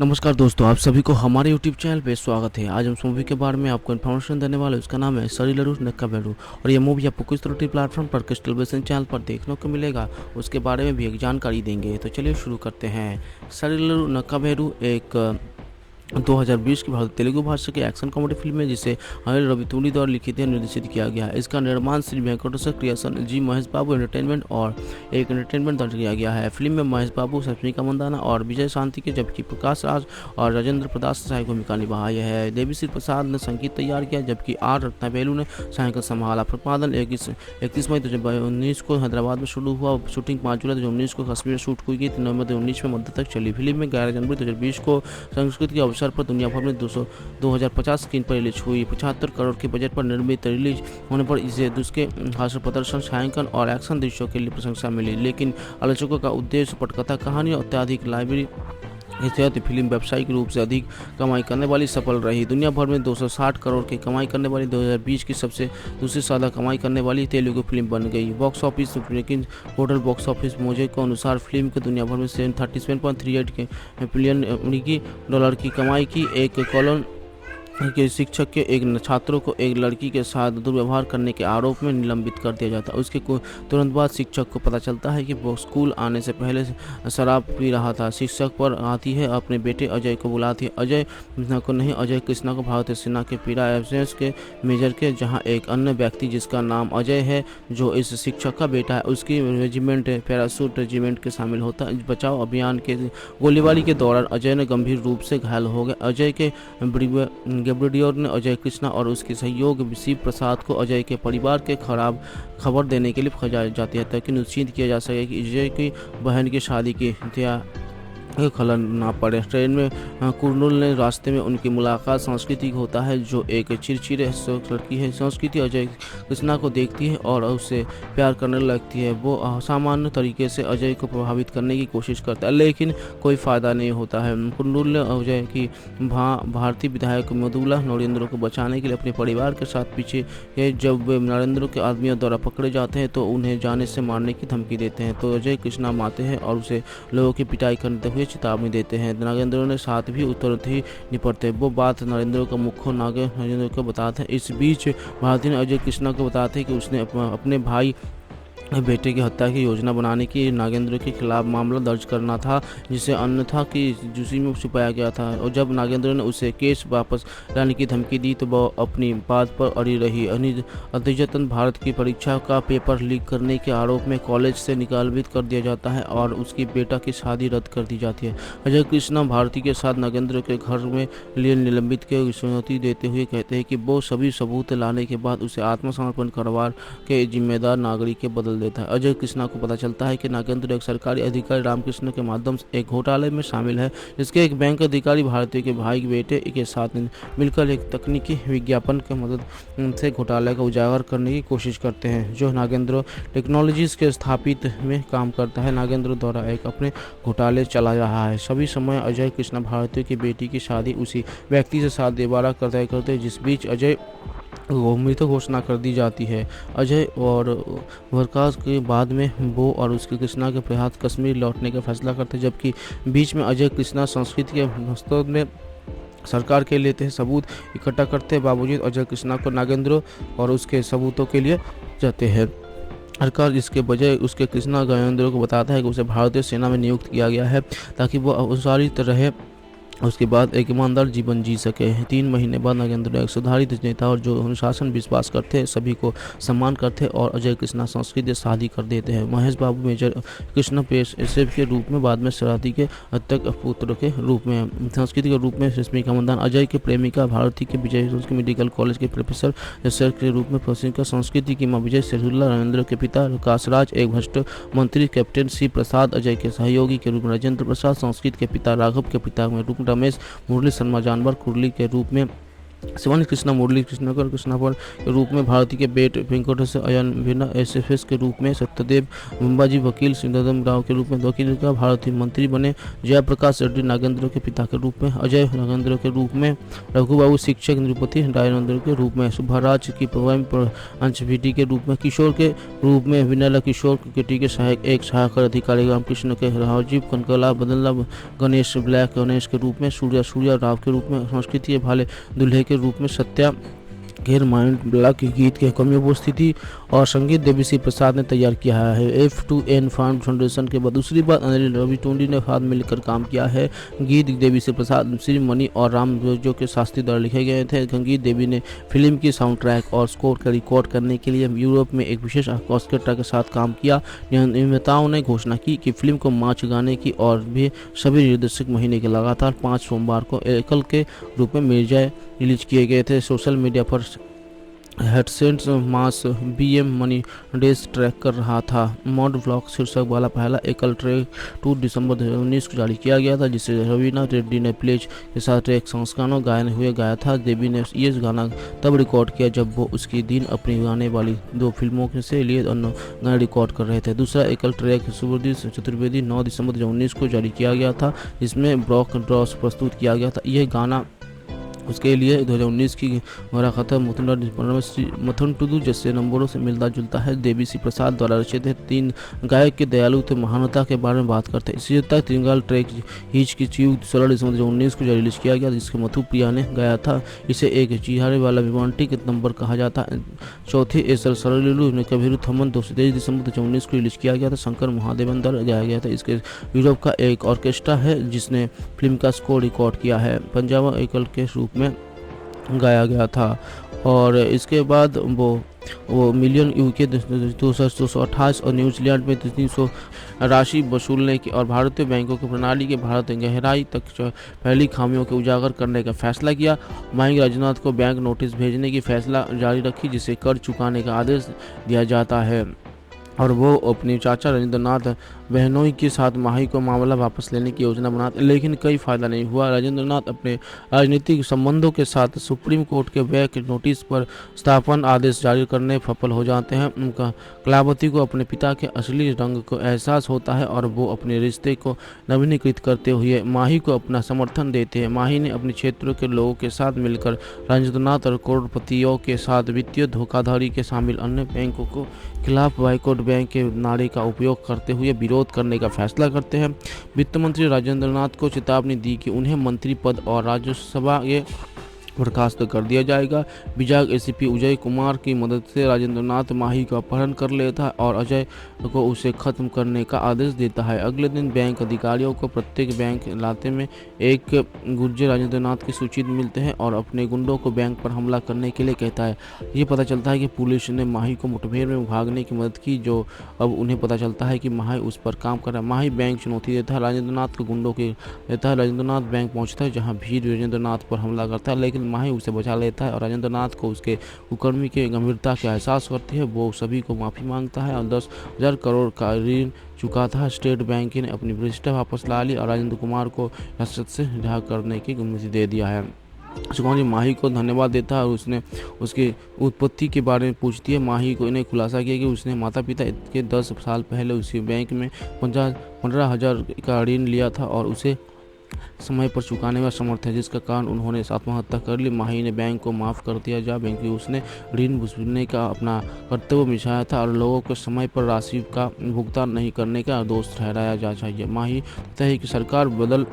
नमस्कार दोस्तों, आप सभी को हमारे यूट्यूब चैनल पे स्वागत है। आज हम इस मूवी के बारे में आपको इन्फॉर्मेशन देने वाले हैं। उसका नाम है सरिलरु नक्काबेरू और ये मूवी आपको किस तरह प्लेटफॉर्म पर किस टेलीविजन चैनल पर देखने को मिलेगा, उसके बारे में भी एक जानकारी देंगे। तो चलिए शुरू करते हैं। सरिलरु नक्काबेरू एक 2020 की भारतीय तेलुगु भाषा की एक्शन कॉमेडी फिल्म है जिसे अनिल रवितुड़ी द्वारा लिखित और निर्देशित किया गया है। इसका निर्माण श्री वेंकटेश्वर क्रिएशन, जी महेश बाबू एंटरटेनमेंट और एक एंटरटेनमेंट द्वारा किया गया है। फिल्म में महेश बाबू, सस्मिका मंदाना और विजय शांति के, जबकि प्रकाश राज और राजेंद्र प्रसाद ने सहायक भूमिका निभाई है। देवीश्री प्रसाद ने संगीत तैयार किया, जबकि आर रत्नाबेलू ने छायांकन संभाला। प्रतिपादन 31 मई 2019 को हैदराबाद में शुरू हुआ। शूटिंग 5 जुलाई 2019 को कश्मीर में शूट हुई गई। 3 नवंबर 2019 में मध्य तक चली। फिल्म में 11 जनवरी 2020 को संस्कृत के अवसर पर दुनिया भर में 2050 स्क्रीन पर रिलीज हुई। 75 करोड़ के बजट पर निर्मित रिलीज होने पर इसे उसके हास्य प्रदर्शन, छायांकन और एक्शन दृश्यों के लिए प्रशंसा मिली, लेकिन आलोचकों का उद्देश्य पटकथा, कहानी और अत्यधिक लाइब्रेरी के तहत फिल्म व्यावसायिक रूप से अधिक कमाई करने वाली सफल रही। दुनिया भर में 260 करोड़ की कमाई करने वाली 2020 की सबसे दूसरी ज्यादा कमाई करने वाली तेलुगु फिल्म बन गई। बॉक्स ऑफिस लेकिन टोटल बॉक्स ऑफिस मोजे के अनुसार फिल्म के दुनिया भर में 37.38 के बिलियन अमेरिकी डॉलर की कमाई की। एक कॉलोन के शिक्षक के एक छात्रों को एक लड़की के साथ दुर्व्यवहार करने के आरोप में निलंबित कर दिया जाता है। उसके तुरंत बाद शिक्षक को पता चलता है कि वो स्कूल आने से पहले शराब पी रहा था। शिक्षक पर आती है, अपने बेटे अजय को बुलाती है। अजय कृष्णा को नहीं, अजय कृष्णा को भारतीय सेना के पीरा एफएस के मेजर के, जहां एक अन्य व्यक्ति जिसका नाम अजय है, जो इस शिक्षक का बेटा है, उसकी रेजिमेंट पैरासूट रेजिमेंट के शामिल होता है। बचाव अभियान के गोलीबारी के दौरान अजय ने गंभीर रूप से घायल हो गए। अजय के ब्रिगेडियर ने अजय कृष्णा और उसके सहयोगी शिव प्रसाद को अजय के परिवार के खराब खबर देने के लिए भेजा जाती है, ताकि निश्चित किया जा सके कि अजय की बहन की शादी की खलन ना पड़े। ट्रेन में कुरनूल ने रास्ते में उनकी मुलाकात संस्कृति होता है, जो एक चिड़चिड़े लड़की है। संस्कृति अजय कृष्णा को देखती है और उससे प्यार करने लगती है। वो असामान्य तरीके से अजय को प्रभावित करने की कोशिश करता है, लेकिन कोई फ़ायदा नहीं होता है। कुरनूल ने अजय की भारतीय विधायक मधुला नरेंद्र को बचाने के लिए अपने परिवार के साथ पीछे है। जब वे नरेंद्र के आदमियों द्वारा पकड़े जाते हैं तो उन्हें जाने से मारने की धमकी देते हैं, तो अजय कृष्णा मारते हैं और उसे लोगों की पिटाई करते हुए चेतावनी देते हैं। नागेंद्र ने साथ भी तुरंत ही निपटते। वो बात नरेंद्र को मुख्य नरेंद्र को बताते हैं। इस बीच भारती ने अजय कृष्णा को बताते हैं कि उसने अपने भाई बेटे की हत्या की योजना बनाने की नागेंद्र के खिलाफ मामला दर्ज करना था, जिसे अन्यथा की जूसी में छुपाया गया था। और जब नागेंद्र ने उसे केस वापस लाने की धमकी दी तो वह अपनी बात पर अड़ी रही। नतीजतन भारत की परीक्षा का पेपर लीक करने के आरोप में कॉलेज से निकालित कर दिया जाता है और उसकी बेटा की शादी रद्द कर दी जाती है। अजय कृष्णा भारती के साथ नागेंद्र के घर में लिए निलंबित के चुनौती देते हुए कहते हैं कि वो सभी सबूत लाने के बाद उसे आत्मसमर्पण करवा के जिम्मेदार नागरिक के बदल देता है। अजय कृष्णा को पता चलता है कि नागेंद्र एक सरकारी अधिकारी रामकृष्ण के माध्यम से एक घोटाले में शामिल है, जिसके एक बैंक अधिकारी भारतीय के भाई बेटे के साथ मिलकर एक तकनीकी विज्ञापन की मदद से घोटाले का उजागर करने की कोशिश करते हैं, जो नागेंद्र टेक्नोलॉजीज के स्थापित में काम करता है। नागेंद्र द्वारा एक अपने घोटाले चला रहा है। सभी समय अजय कृष्णा भारतीय की बेटी की शादी उसी व्यक्ति से साथ दोबारा करते जिस बीच अजय मृत घोषणा कर दी जाती है। अजय और वरकाज के बाद में वो और उसके कृष्णा के प्रयास कश्मीर लौटने का फैसला करते, जबकि बीच में अजय कृष्णा संस्कृति के वास्तव में सरकार के लेते हैं सबूत इकट्ठा करते हैं। बावजूद अजय कृष्णा को नागेंद्र और उसके सबूतों के लिए जाते हैं। सरकार इसके बजाय उसके कृष्णा नागेंद्र को बताता है कि उसे भारतीय सेना में नियुक्त किया गया है ताकि वो अनुसारित रहे, उसके बाद एक ईमानदार जीवन जी सके। 3 महीने बाद नागेंद्र एक सुधारित नेता और जो अनुशासन विश्वास करते हैं, सभी को सम्मान करते हैं और अजय कृष्णा संस्कृत से शादी कर देते हैं। महेश बाबू मेजर कृष्ण पेश के रूप में, बाद में शरारती के हत्याक पुत्र के रूप में, संस्कृति के रूप में रश्मिका मंदाना, अजय के प्रेमिका भारती के विजय के मेडिकल कॉलेज के प्रोफेसर सर के रूप में, प्रशिक्षक संस्कृति की माँ विजय सेहुल्ला, नरेंद्र के पिता प्रकाश राज एक भ्रष्ट मंत्री कैप्टन शिव प्रसाद, अजय के सहयोगी के रूप में राजेंद्र प्रसाद, संस्कृत के पिता राघव के पिता में रूप रमेश, मुरली शर्मा जानवर कुरली के रूप में शिवानी कृष्णा मुरली कृष्णकर कृष्णापर के रूप में, भारती के बेट वेंकटेश अयन भिन्ना एसएफएस के रूप में, सत्यदेव बंबाजी वकील सिंधम राव के रूप में वकील का भारती मंत्री बने, जयप्रकाश रेड्डी नागेंद्र के पिता के रूप में, अजय नागेंद्र के रूप में, रघुबाबू शिक्षक निरुपति दयानंद के रूप में, सुभाराज की अंशभिटी के रूप में, किशोर के रूप में विनला किशोर केटी के सहायक एक सहायक अधिकारी रामकृष्ण के, राजीव कनकला बदला गणेश ब्लैक गणेश के रूप में, सूर्या राव के रूप में, संस्कृति भाले दुल्हे के रूप में, सत्या घेर माइंड ब्लॉक के गीत के कमी उपस्थिति और संगीत देवीसी प्रसाद ने तैयार किया है। F2N फाउंडेशन के बाद दूसरी बार अनिल रवि टूंडी ने साथ मिलकर काम किया है। गीत देवीसी प्रसाद श्री मणि और राम जो के शास्त्री द्वारा लिखे गए थे। संगीत देवी ने फिल्म की साउंड ट्रैक और स्कोर का रिकॉर्ड करने के लिए यूरोप में एक विशेष ऑर्केस्ट्रा के साथ काम किया। निर्माताओं ने घोषणा की कि फिल्म को मार्च गाने की और भी सभी निर्देशक महीने के लगातार 5 सोमवार को एकल के रूप में मिर्जा रिलीज किए गए थे। सोशल मीडिया पर हेडसेट्स मास BM मनी डेज ट्रैक कर रहा था। मॉड व्लॉग शीर्षक वाला पहला एकल ट्रैक 2 दिसंबर 2019 को जारी किया गया था, जिसे रवीना रेड्डी ने प्लेज के साथ एक संस्करण गायन हुए गाया था। देवी ने ये गाना तब रिकॉर्ड किया जब वो उसकी दिन अपनी गाने वाली 2 फिल्मों से लिए अन्य गाने रिकॉर्ड कर रहे थे। दूसरा एकल ट्रैक सुब्रदीप चतुर्वेदी 9 दिसंबर 2019 को जारी किया गया था, जिसमें ब्रॉक ड्रॉस प्रस्तुत किया गया था। यह गाना उसके लिए 2019 की मरा खत्म मथुन टुडू जैसे नंबरों से मिलता जुलता है। देवीसी प्रसाद द्वारा रचित है। 3 गायक के दयालु थे महानता के बारे में बात करते हैं। इसी तक तिंगाल ट्रैक हिच की चीव 16 दिसंबर 2019 को रिलीज किया गया, जिसके मथु प्रिया ने गाया था। इसे एक चिहारे वाला रोमांटिक नंबर कहा जाता है। चौथे एसर सरलू ने कबीर थमन 23 दिसंबर 2019 को रिलीज किया गया था। शंकर महादेवन द्वारा गाया गया था। इसके यूरोप का एक ऑर्केस्ट्रा है जिसने फिल्म का स्कोर रिकॉर्ड किया है। पंजाब एकल के रूप में गाया गया था और इसके बाद वो मिलियन यूके 228 और न्यूजीलैंड में 300 राशि वसूलने की और भारतीय बैंकों की प्रणाली के भारत गहराई तक पहली खामियों को उजागर करने का फैसला किया। माहिंग राजनाथ को बैंक नोटिस भेजने की फैसला जारी रखी, जिसे कर चुकाने का आदेश दिया जाता है और वो अपनी चाचा राजेंद्रनाथ बहनोई के साथ माही को मामला वापस लेने की योजना बनाते, लेकिन कई फायदा नहीं हुआ। राजेंद्रनाथ अपने राजनीतिक संबंधों के साथ सुप्रीम कोर्ट के बैंक नोटिस पर स्थापन आदेश जारी करने सफल हो जाते हैं। उनका कलावती को अपने पिता के असली रंग को एहसास होता है और वो अपने रिश्ते को नवीनीकृत करते हुए माही को अपना समर्थन देते हैं। माही ने अपने क्षेत्रों के लोगों के साथ मिलकर राजेंद्रनाथ और करोड़पतियों के साथ वित्तीय धोखाधड़ी के शामिल अन्य बैंकों को खिलाफ बाइकॉट बैंक के नारे का उपयोग करते हुए विरोध करने का फैसला करते हैं। वित्त मंत्री राजेंद्रनाथ को चेतावनी दी कि उन्हें मंत्री पद और राज्यसभा के बर्खास्त कर दिया जाएगा। विजाग एसीपी अजय कुमार की मदद से राजेंद्रनाथ माही का अपहरण कर लेता है और अजय को उसे खत्म करने का आदेश देता है। अगले दिन बैंक अधिकारियों को प्रत्येक बैंक इलाके में एक गुर्जर राजेंद्रनाथ की सूची मिलते हैं और अपने गुंडों को बैंक पर हमला करने के लिए कहता है। ये पता चलता है कि पुलिस ने माही को मुठभेड़ में भागने की मदद की, जो अब उन्हें पता चलता है कि माही उस पर काम कर रहा है। माही बैंक चुनौती देता है, राजेंद्रनाथ को गुंडों के देता है। राजेंद्रनाथ बैंक पहुँचता है जहाँ भीड़ राजेंद्रनाथ पर हमला करता है, लेकिन माही उसे बचा लेता है और राजेंद्रनाथ को उसके कुकर्मी के गंभीरता का एहसास करती है। वो सभी को माफ़ी मांगता है और 10,000 करोड़ का ऋण चुका था। स्टेट बैंक ने अपनी प्रतिष्ठा वापस ला ली और राजेंद्र कुमार को हिरासत से रिहा करने की अनुमति दे दिया है। सुकौनी माही को धन्यवाद देता है और उसने उसकी उत्पत्ति के बारे में पूछती है। माही को इन्हें खुलासा किया कि उसने माता पिता के 10 साल पहले उसी बैंक में 15,000 का ऋण लिया था और उसे समय पर चुकाने में असमर्थ है, जिसका कारण उन्होंने आत्महत्या कर ली। माही ने बैंक को माफ़ कर दिया जा बैंक उसने ऋण वसूलने का अपना कर्तव्य निभाया था और लोगों को समय पर राशि का भुगतान नहीं करने का दोष ठहराया जा चाहिए। माही कहता है कि सरकार बदल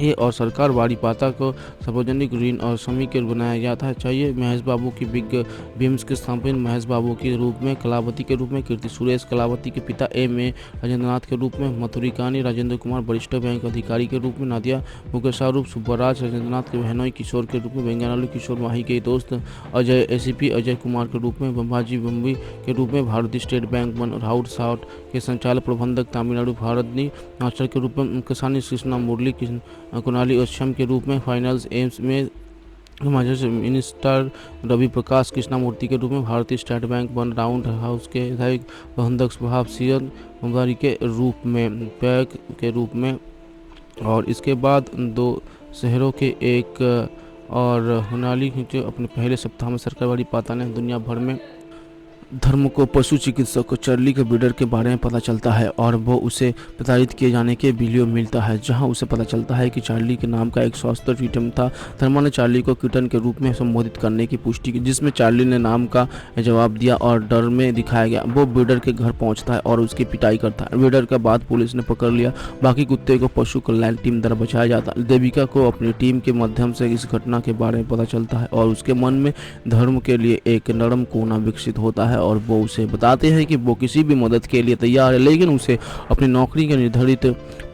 ये और सरकार वारी पाता को सार्वजनिक ऋण और समीकरण बनाया जाता है चाहिए। महेश बाबू की बिग बीम्स के स्थापना महेश बाबू के रूप में, कलावती के रूप में, कीर्ति सुरेश कलावती के पिता M.A. राजेंद्रनाथ के रूप में, मथुरिकानी राजेंद्र कुमार वरिष्ठ बैंक अधिकारी के रूप में, नादिया मुकेश रूप सुब्बाराज राजेंद्रनाथ के बहनोई किशोर के रूप में, बेंगालू किशोर माही के दोस्त अजय ACP अजय कुमार के रूप में, बम्बाजी बम्बी के रूप में, भारतीय स्टेट बैंक वन राउट साउट के संचालक प्रबंधक तमिलनाडु भारतनी मास्टर के रूप में, किसानी कृष्णा मुरली कुणाली अक्षम के रूप में, फाइनेंस एम्स में मिनिस्टर रवि प्रकाश कृष्णामूर्ति के रूप में, भारतीय state bank one round house के विधायक प्रबंधक स्वभाव सिंह मुंगारी के रूप में, पैक के रूप में और इसके बाद 2 शहरों के एक और हुनाली के अपने पहले सप्ताह में सरकारवादी पाता ने दुनिया भर में धर्म को पशु चिकित्सक को चार्ली के ब्रीडर के बारे में पता चलता है और वो उसे प्रताड़ित किए जाने के वीडियो मिलता है, जहां उसे पता चलता है कि चार्ली के नाम का एक स्वास्थ्य ट्वीट था। धर्मा ने चार्ली को किटन के रूप में संबोधित करने की पुष्टि की, जिसमें चार्ली ने नाम का जवाब दिया और डर में दिखाया गया। वो ब्रीडर के घर पहुंचता है और उसकी पिटाई करता है। ब्रीडर के बाद पुलिस ने पकड़ लिया। बाकी कुत्ते को पशु कल्याण टीम द्वारा बचाया जाता है। देविका को अपनी टीम के माध्यम से इस घटना के बारे में पता चलता है और उसके मन में धर्म के लिए एक नरम कोना विकसित होता है और वो उसे बताते हैं कि वो किसी भी मदद के लिए तैयार है, लेकिन उसे अपनी नौकरी के निर्धारित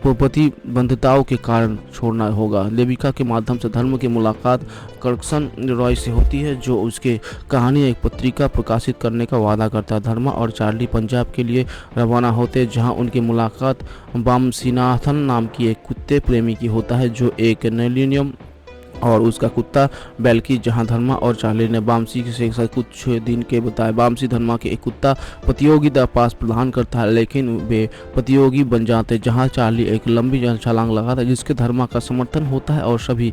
प्रतिबद्धताओं के कारण छोड़ना होगा। देविका के माध्यम से धर्म की मुलाकात कर्सन रॉय से होती है, जो उसके कहानी एक पत्रिका प्रकाशित करने का वादा करता है। धर्मा और चार्ली पंजाब के लिए रवाना होते हैं, जहां उनकी मुलाकात बामसीनाथन नाम की एक कुत्ते प्रेमी की होता है, जो एक नेलिनियम और उसका कुत्ता बेल्की। जहां धर्मा और चार्ली ने बामसी से कुछ दिन के बताए। बामसी धर्मा के एक कुत्ता प्रतियोगिता पास प्रदान करता है, लेकिन वे प्रतियोगी बन जाते हैं, जहां चार्ली एक लंबी छलांग लगाता है जिसके धर्मा का समर्थन होता है और सभी